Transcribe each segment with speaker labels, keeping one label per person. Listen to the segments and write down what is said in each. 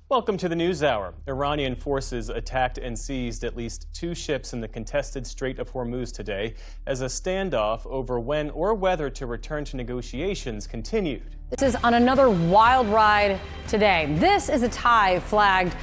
Speaker 1: Welcome to the News Hour. Iranian forces attacked and seized at least 2 ships in the contested Strait of Hormuz today as a standoff over when or whether to return to negotiations continued.
Speaker 2: This is on another wild ride today. This is a Thai-flagged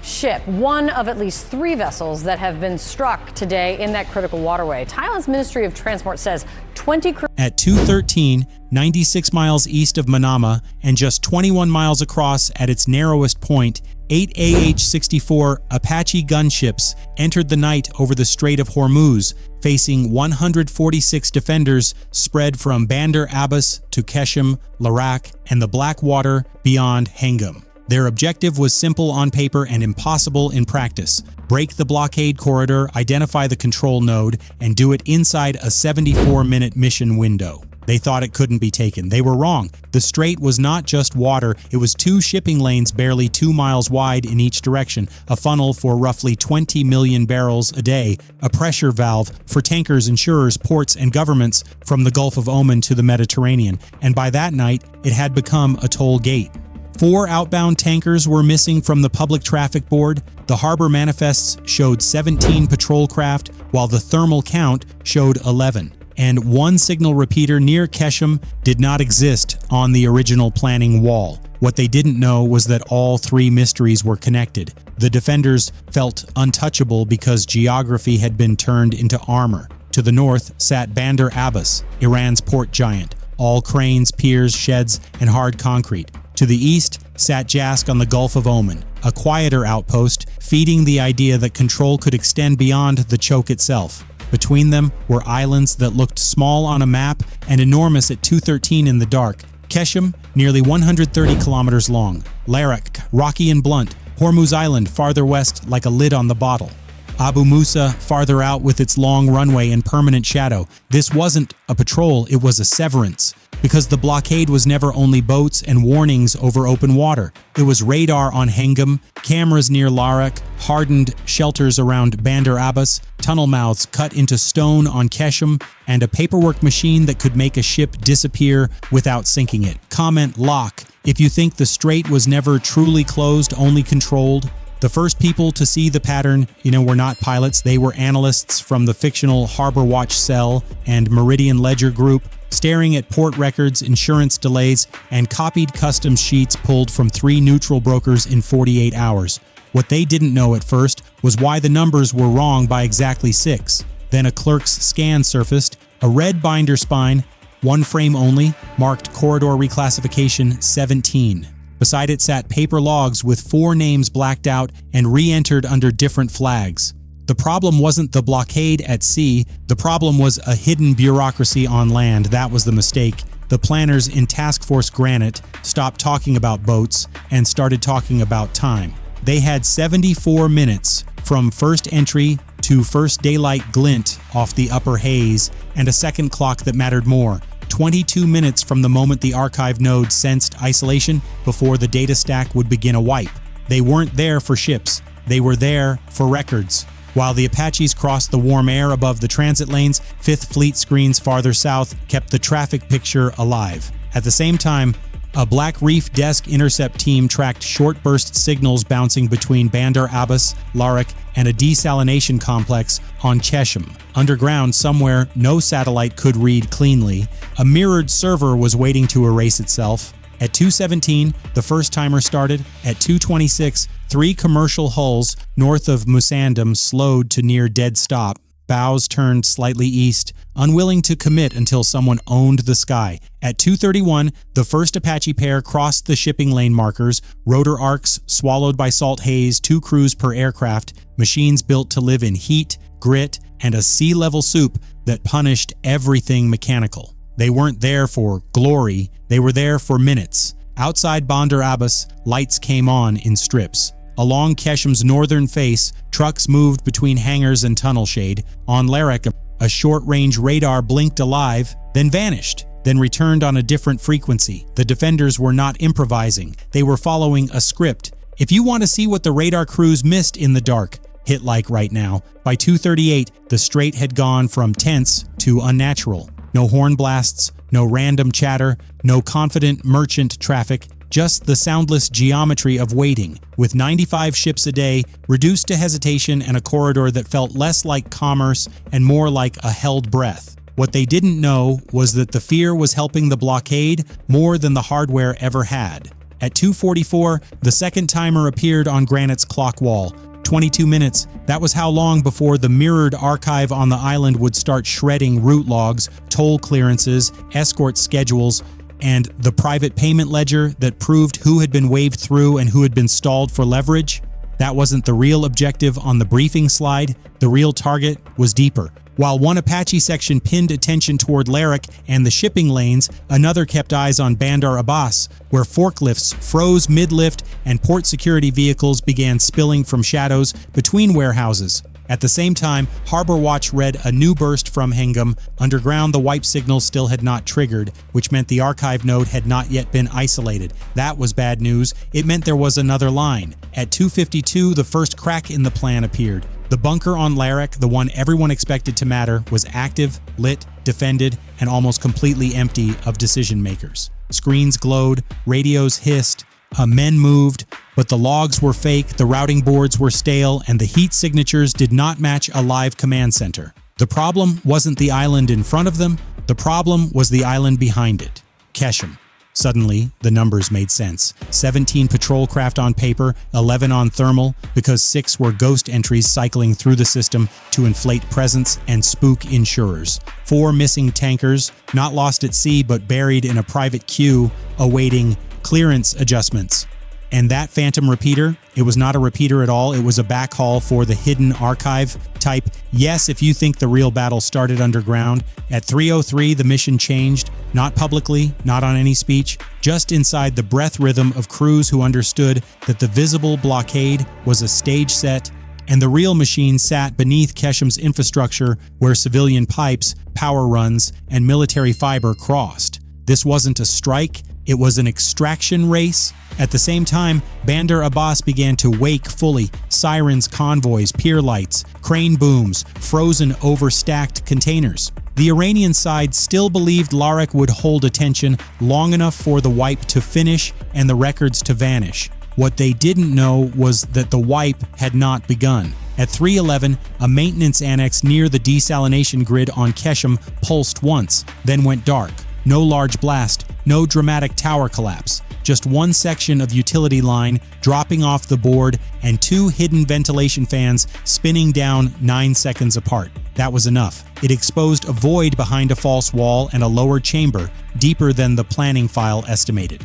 Speaker 2: ship, one of at least 3 vessels that have been struck today in that critical waterway. Thailand's Ministry of Transport says 20 crew.
Speaker 3: At 2:13, 96 miles east of Manama and just 21 miles across at its narrowest point, 8 AH-64 Apache Gunships entered the night over the Strait of Hormuz, facing 146 defenders spread from Bandar Abbas to Qeshm, Larak, and the Blackwater beyond Hengam. Their objective was simple on paper and impossible in practice: break the blockade corridor, identify the control node, and do it inside a 74-minute mission window. They thought it couldn't be taken. They were wrong. The strait was not just water, it was 2 shipping lanes barely 2 miles wide in each direction, a funnel for roughly 20 million barrels a day, a pressure valve for tankers, insurers, ports, and governments from the Gulf of Oman to the Mediterranean, and by that night, it had become a toll gate. 4 outbound tankers were missing from the Public Traffic Board. The harbor manifests showed 17 patrol craft, while the thermal count showed 11. And 1 signal repeater near Qeshm did not exist on the original planning wall. What they didn't know was that all 3 mysteries were connected. The defenders felt untouchable because geography had been turned into armor. To the north sat Bandar Abbas, Iran's port giant, all cranes, piers, sheds, and hard concrete. To the east sat Jask on the Gulf of Oman, a quieter outpost, feeding the idea that control could extend beyond the choke itself. Between them were islands that looked small on a map and enormous at 2:13 in the dark. Qeshm, nearly 130 kilometers long. Larak, rocky and blunt. Hormuz Island, farther west like a lid on the bottle. Abu Musa, farther out with its long runway and permanent shadow. This wasn't a patrol, it was a severance. Because the blockade was never only boats and warnings over open water. It was radar on Hengam, cameras near Larak, hardened shelters around Bandar Abbas, tunnel mouths cut into stone on Qeshm, and a paperwork machine that could make a ship disappear without sinking it. Comment lock if you think the strait was never truly closed, only controlled. The first people to see the pattern, were not pilots. They were analysts from the fictional Harbor Watch Cell and Meridian Ledger Group, staring at port records, insurance delays, and copied customs sheets pulled from 3 neutral brokers in 48 hours. What they didn't know at first was why the numbers were wrong by exactly 6. Then a clerk's scan surfaced, a red binder spine, 1 frame only, marked Corridor Reclassification 17. Beside it sat paper logs with 4 names blacked out and re-entered under different flags. The problem wasn't the blockade at sea, the problem was a hidden bureaucracy on land. That was the mistake. The planners in Task Force Granite stopped talking about boats and started talking about time. They had 74 minutes from first entry to first daylight glint off the upper haze, and a second clock that mattered more. 22 minutes from the moment the archive node sensed isolation before the data stack would begin a wipe. They weren't there for ships, they were there for records. While the Apaches crossed the warm air above the transit lanes, 5th Fleet screens farther south kept the traffic picture alive. At the same time, a Black Reef desk intercept team tracked short burst signals bouncing between Bandar Abbas, Larak, and a desalination complex on Qeshm. Underground somewhere, no satellite could read cleanly. A mirrored server was waiting to erase itself. At 2:17, the first timer started. At 2:26, 3 commercial hulls north of Musandam slowed to near dead stop. Bows turned slightly east, unwilling to commit until someone owned the sky. At 2:31, the first Apache pair crossed the shipping lane markers, rotor arcs swallowed by salt haze, 2 crews per aircraft, machines built to live in heat, grit, and a sea-level soup that punished everything mechanical. They weren't there for glory, they were there for minutes. Outside Bandar Abbas, lights came on in strips. Along Qeshm's northern face, trucks moved between hangars and tunnel shade. On Larak, a short-range radar blinked alive, then vanished, then returned on a different frequency. The defenders were not improvising. They were following a script. If you want to see what the radar crews missed in the dark, hit like right now. By 2:38, the strait had gone from tense to unnatural. No horn blasts, no random chatter, no confident merchant traffic, just the soundless geometry of waiting, with 95 ships a day reduced to hesitation and a corridor that felt less like commerce and more like a held breath. What they didn't know was that the fear was helping the blockade more than the hardware ever had. At 2:44, the second timer appeared on Granite's clock wall. 22 minutes, that was how long before the mirrored archive on the island would start shredding route logs, toll clearances, escort schedules, and the private payment ledger that proved who had been waved through and who had been stalled for leverage. That wasn't the real objective on the briefing slide. The real target was deeper. While one Apache section pinned attention toward Larak and the shipping lanes, another kept eyes on Bandar Abbas, where forklifts froze mid-lift and port security vehicles began spilling from shadows between warehouses. At the same time, Harbor Watch read a new burst from Hengam. Underground, the wipe signal still had not triggered, which meant the archive node had not yet been isolated. That was bad news. It meant there was another line. At 2:52, the first crack in the plan appeared. The bunker on Larak, the one everyone expected to matter, was active, lit, defended, and almost completely empty of decision makers. Screens glowed, radios hissed, men moved, but the logs were fake, the routing boards were stale, and the heat signatures did not match a live command center. The problem wasn't the island in front of them, the problem was the island behind it. Keshem. Suddenly, the numbers made sense. 17 patrol craft on paper, 11 on thermal, because 6 were ghost entries cycling through the system to inflate presence and spook insurers. 4 missing tankers, not lost at sea but buried in a private queue, awaiting clearance adjustments. And that phantom repeater, it was not a repeater at all, it was a backhaul for the hidden archive type. Yes, if you think the real battle started underground. At 3:03, the mission changed, not publicly, not on any speech, just inside the breath rhythm of crews who understood that the visible blockade was a stage set, and the real machine sat beneath Keshem's infrastructure where civilian pipes, power runs, and military fiber crossed. This wasn't a strike, it was an extraction race. At the same time, Bandar Abbas began to wake fully. Sirens, convoys, pier lights, crane booms, frozen overstacked containers. The Iranian side still believed Larak would hold attention long enough for the wipe to finish and the records to vanish. What they didn't know was that the wipe had not begun. At 3:11, a maintenance annex near the desalination grid on Keshem pulsed once, then went dark. No large blast, no dramatic tower collapse. Just one section of utility line dropping off the board and 2 hidden ventilation fans spinning down 9 seconds apart. That was enough. It exposed a void behind a false wall and a lower chamber, deeper than the planning file estimated.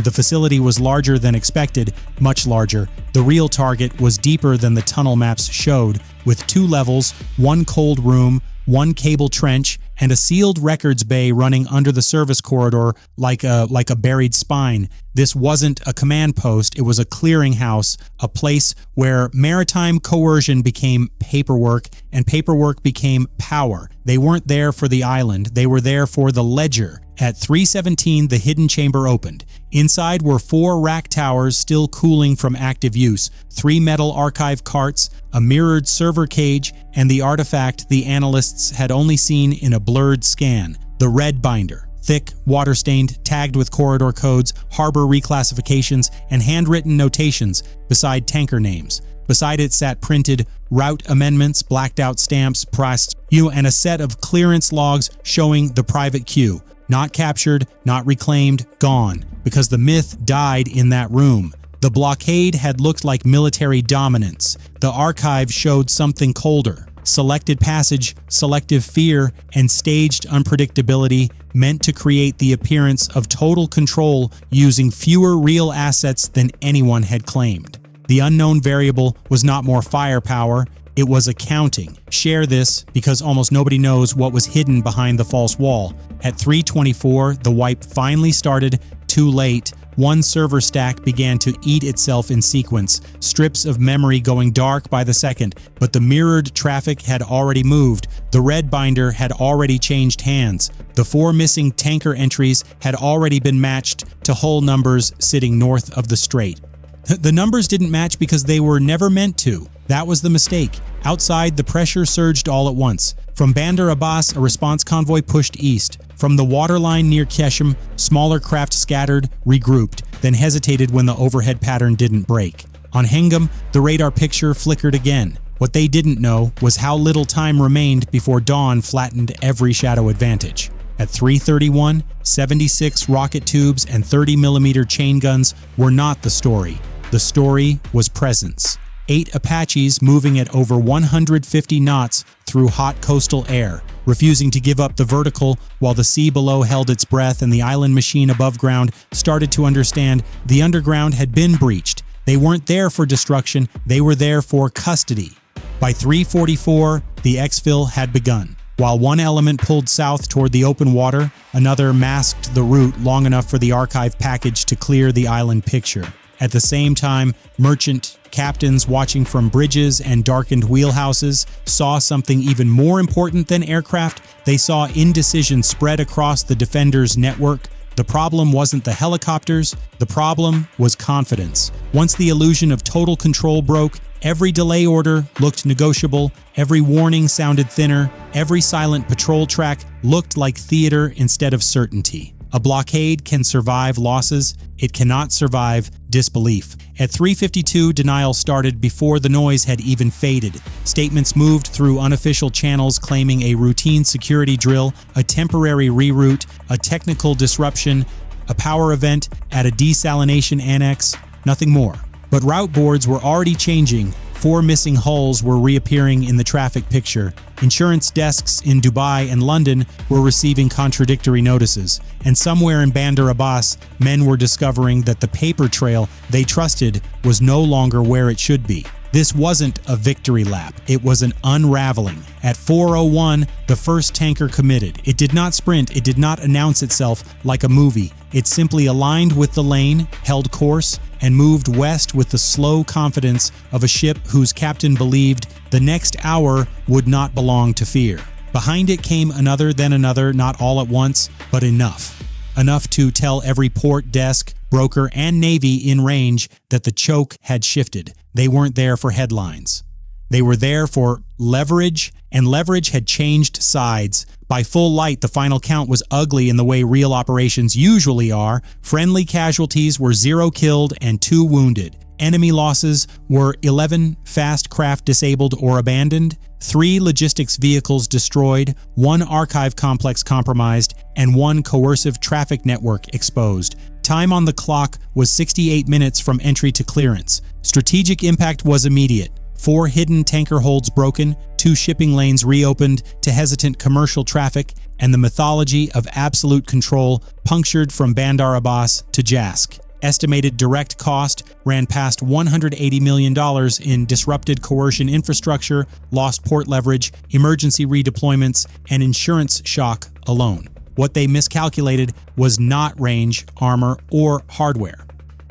Speaker 3: The facility was larger than expected, much larger. The real target was deeper than the tunnel maps showed, with 2 levels, 1 cold room, 1 cable trench, and a sealed records bay running under the service corridor like a buried spine. This wasn't a command post, it was a clearinghouse, a place where maritime coercion became paperwork and paperwork became power. They weren't there for the island, they were there for the ledger. At 3:17, the hidden chamber opened. Inside were 4 rack towers still cooling from active use, 3 metal archive carts, a mirrored server cage, and the artifact the analysts had only seen in a blurred scan, the red binder. Thick, water-stained, tagged with corridor codes, harbor reclassifications, and handwritten notations beside tanker names. Beside it sat printed route amendments, blacked-out stamps, pressed, and a set of clearance logs showing the private queue. Not captured, not reclaimed, gone, because the myth died in that room. The blockade had looked like military dominance. The archive showed something colder. Selected passage, selective fear, and staged unpredictability meant to create the appearance of total control using fewer real assets than anyone had claimed. The unknown variable was not more firepower, it was accounting. Share this because almost nobody knows what was hidden behind the false wall. At 3:24, the wipe finally started, too late. 1 server stack began to eat itself in sequence, strips of memory going dark by the second, but the mirrored traffic had already moved. The red binder had already changed hands. The 4 missing tanker entries had already been matched to hull numbers sitting north of the strait. The numbers didn't match because they were never meant to. That was the mistake. Outside, the pressure surged all at once. From Bandar Abbas, a response convoy pushed east. From the waterline near Keshem, smaller craft scattered, regrouped, then hesitated when the overhead pattern didn't break. On Hengam, the radar picture flickered again. What they didn't know was how little time remained before dawn flattened every shadow advantage. At 3:31, 76 rocket tubes and 30mm chain guns were not the story. The story was presence. 8 Apaches moving at over 150 knots through hot coastal air, refusing to give up the vertical while the sea below held its breath and the island machine above ground started to understand the underground had been breached. They weren't there for destruction, they were there for custody. By 3:44, the exfil had begun. While one element pulled south toward the open water, another masked the route long enough for the archive package to clear the island picture. At the same time, merchant captains watching from bridges and darkened wheelhouses saw something even more important than aircraft. They saw indecision spread across the defenders' network. The problem wasn't the helicopters, the problem was confidence. Once the illusion of total control broke, every delay order looked negotiable, every warning sounded thinner, every silent patrol track looked like theater instead of certainty. A blockade can survive losses, it cannot survive disbelief. At 3:52, denial started before the noise had even faded. Statements moved through unofficial channels claiming a routine security drill, a temporary reroute, a technical disruption, a power event at a desalination annex, nothing more. But route boards were already changing. 4 missing hulls were reappearing in the traffic picture. Insurance desks in Dubai and London were receiving contradictory notices. And somewhere in Bandar Abbas, men were discovering that the paper trail they trusted was no longer where it should be. This wasn't a victory lap, it was an unraveling. At 4:01, the first tanker committed. It did not sprint, it did not announce itself like a movie. It simply aligned with the lane, held course, and moved west with the slow confidence of a ship whose captain believed the next hour would not belong to fear. Behind it came another, then another, not all at once, but enough. Enough to tell every port, desk, broker, and navy in range that the choke had shifted. They weren't there for headlines. They were there for leverage, and leverage had changed sides. By full light, the final count was ugly in the way real operations usually are. Friendly casualties were 0 killed and 2 wounded. Enemy losses were 11 fast craft disabled or abandoned, 3 logistics vehicles destroyed, 1 archive complex compromised, and 1 coercive traffic network exposed. Time on the clock was 68 minutes from entry to clearance. Strategic impact was immediate. 4 hidden tanker holds broken, 2 shipping lanes reopened to hesitant commercial traffic, and the mythology of absolute control punctured from Bandar Abbas to Jask. Estimated direct cost ran past $180 million in disrupted coercion infrastructure, lost port leverage, emergency redeployments, and insurance shock alone. What they miscalculated was not range, armor, or hardware.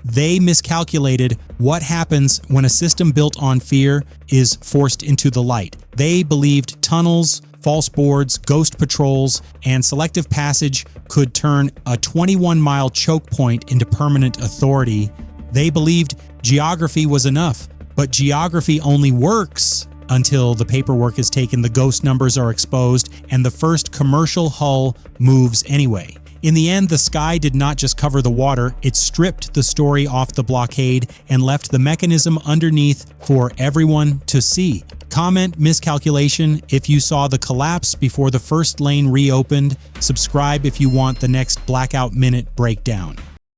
Speaker 3: They miscalculated what happens when a system built on fear is forced into the light. They believed tunnels, false boards, ghost patrols, and selective passage could turn a 21-mile choke point into permanent authority. They believed geography was enough, but geography only works until the paperwork is taken, the ghost numbers are exposed, and the first commercial hull moves anyway. In the end, the sky did not just cover the water, it stripped the story off the blockade and left the mechanism underneath for everyone to see. Comment miscalculation if you saw the collapse before the first lane reopened. Subscribe if you want the next Blackout Minute breakdown.